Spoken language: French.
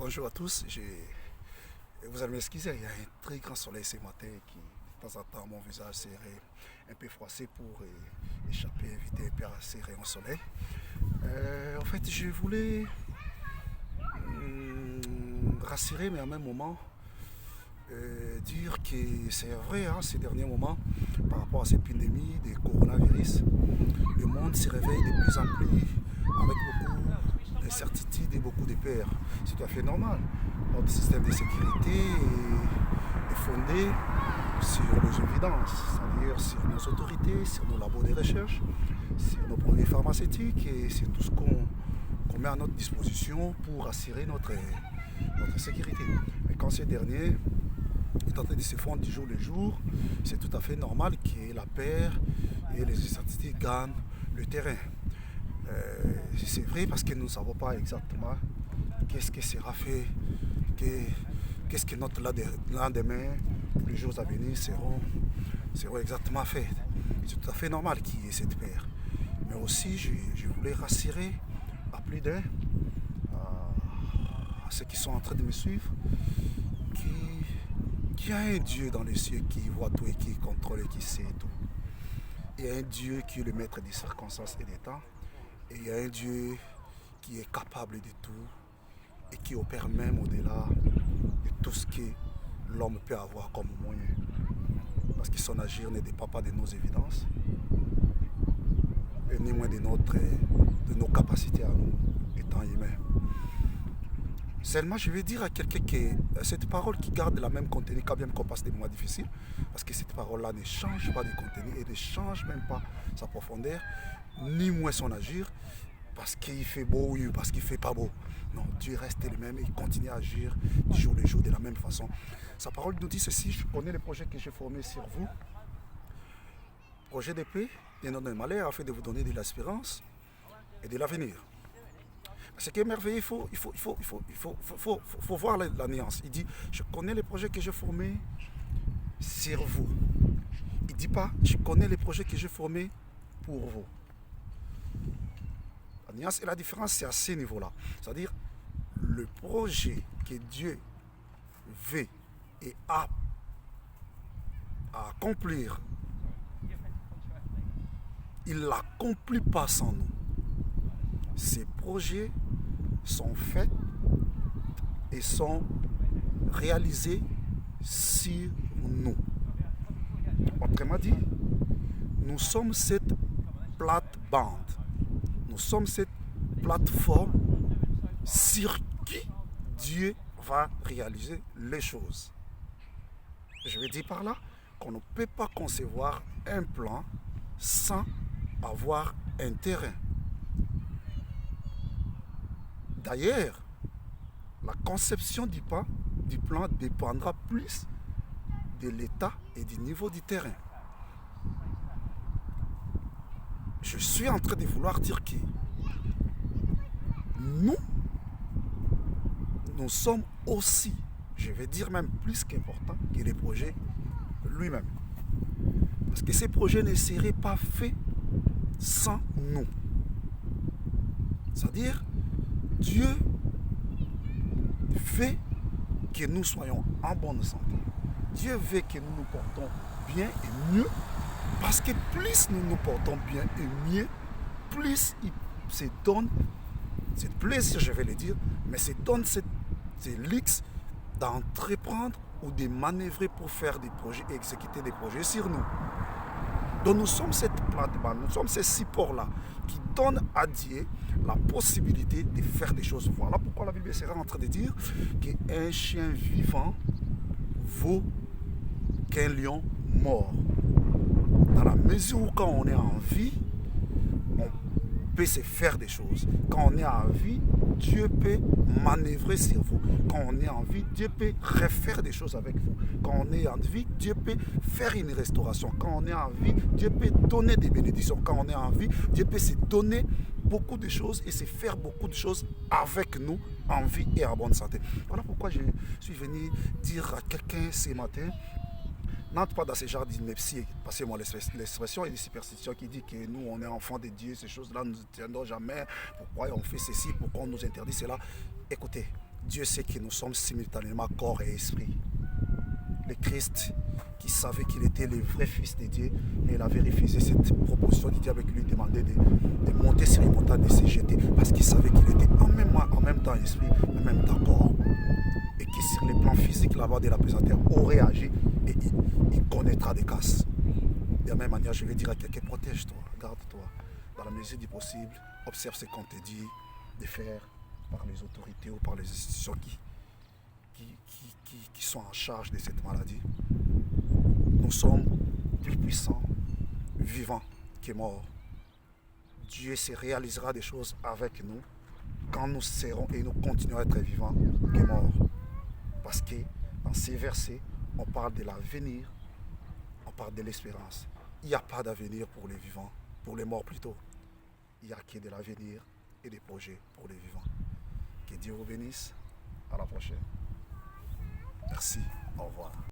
Bonjour à tous. Vous allez m'excuser, il y a un très grand soleil ce matin qui, de temps en temps, mon visage serait un peu froissé pour échapper, éviter un peu ces rayons soleil. En fait, je voulais rassurer, mais en même moment, dire que c'est vrai, hein, ces derniers moments, par rapport à cette pandémie de coronavirus, le monde se réveille de plus en plus avec beaucoup d'incertitudes et beaucoup de peurs. C'est tout à fait normal. Notre système de sécurité est fondé sur les évidences, c'est-à-dire sur nos autorités, sur nos labos de recherche, sur nos produits pharmaceutiques et sur tout ce qu'on met à notre disposition pour assurer notre sécurité. Mais quand ces derniers est en train de se fondre du jour le jour, c'est tout à fait normal que la peur et les incertitudes gagnent le terrain. C'est vrai parce que nous ne savons pas exactement qu'est-ce qui sera fait, qu'est-ce que notre lendemain, les jours à venir seront exactement faits. C'est tout à fait normal qu'il y ait cette peur. Mais aussi, je voulais rassurer à plus d'un, à ceux qui sont en train de me suivre, qu'il y a un Dieu dans les cieux qui voit tout et qui contrôle et qui sait tout. Il y a un Dieu qui est le maître des circonstances et des temps. Et il y a un Dieu qui est capable de tout et qui opère même au-delà de tout ce que l'homme peut avoir comme moyen. Parce que son agir ne dépend pas de nos évidences, et ni moins de nos capacités à nous, étant humains. Seulement, je vais dire à quelqu'un que cette parole qui garde la même contenu quand même qu'on passe des moments difficiles, parce que cette parole-là ne change pas de contenu et ne change même pas sa profondeur, ni moins son agir, parce qu'il fait beau ou parce qu'il ne fait pas beau. Non, Dieu reste le même et il continue à agir du jour le jour de la même façon. Sa parole nous dit ceci: je connais les projets que j'ai formés sur vous, projet de paix et non de malheur, afin de vous donner de l'espérance et de l'avenir. Ce qui est merveilleux, il faut voir la nuance. Il dit, je connais les projets que j'ai formés sur vous. Il ne dit pas, je connais les projets que j'ai formés pour vous. La nuance et la différence, c'est à ce niveau-là. C'est-à-dire, le projet que Dieu veut et a à accomplir, il ne l'accomplit pas sans nous. Ces projets sont faits et sont réalisés sur nous. Autrement dit, nous sommes cette plate-bande. Nous sommes cette plateforme sur qui Dieu va réaliser les choses. Je veux dire par là qu'on ne peut pas concevoir un plan sans avoir un terrain. D'ailleurs, la conception du plan dépendra plus de l'état et du niveau du terrain. Je suis en train de vouloir dire que nous sommes aussi, je vais dire même plus qu'importants que les projets lui-même. Parce que ces projets ne seraient pas faits sans nous. C'est-à-dire, Dieu veut que nous soyons en bonne santé. Dieu veut que nous nous portons bien et mieux. Parce que plus nous nous portons bien et mieux, plus il se donne ce plaisir, je vais le dire, mais se donne ce luxe d'entreprendre ou de manœuvrer pour faire des projets et exécuter des projets sur nous. Donc nous sommes cette plate-bande, nous sommes ces supports-là qui donnent à Dieu la possibilité de faire des choses. Voilà pourquoi la Bible sera en train de dire qu'un chien vivant vaut qu'un lion mort. Dans la mesure où quand on est en vie, on peut se faire des choses. Quand on est en vie, Dieu peut manœuvrer sur vous. Quand on est en vie, Dieu peut refaire des choses avec vous. Quand on est en vie, Dieu peut faire une restauration. Quand on est en vie, Dieu peut donner des bénédictions. Quand on est en vie, Dieu peut se donner beaucoup de choses et se faire beaucoup de choses avec nous en vie et en bonne santé. Voilà pourquoi je suis venu dire à quelqu'un ce matin: n'entre pas dans ce genre d'ineptie, passez-moi l'expression et des superstitions qui dit que nous on est enfants de Dieu, ces choses-là nous ne tiendront jamais, pourquoi on fait ceci, pourquoi on nous interdit cela. Écoutez, Dieu sait que nous sommes simultanément corps et esprit. Le Christ, qui savait qu'il était le vrai Fils de Dieu, mais il avait refusé cette proposition du diable qui lui demandait de monter sur une montagne, de se jeter, parce qu'il savait qu'il était en même temps esprit, en même temps corps. Et qui sur le plan physique, là-bas de la pesanteur, aurait agi et il connaîtra des casses. De la même manière, je vais dire à quelqu'un, protège-toi, garde-toi. Dans la mesure du possible, observe ce qu'on te dit de faire par les autorités ou par les institutions qui sont en charge de cette maladie. Nous sommes plus puissants, vivants que morts. Dieu se réalisera des choses avec nous quand nous serons et nous continuerons à être vivants que morts. Parce que dans ces versets, on parle de l'avenir, on parle de l'espérance. Il n'y a pas d'avenir pour les vivants, pour les morts plutôt. Il n'y a que de l'avenir et des projets pour les vivants. Que Dieu vous bénisse. À la prochaine. Merci. Au revoir.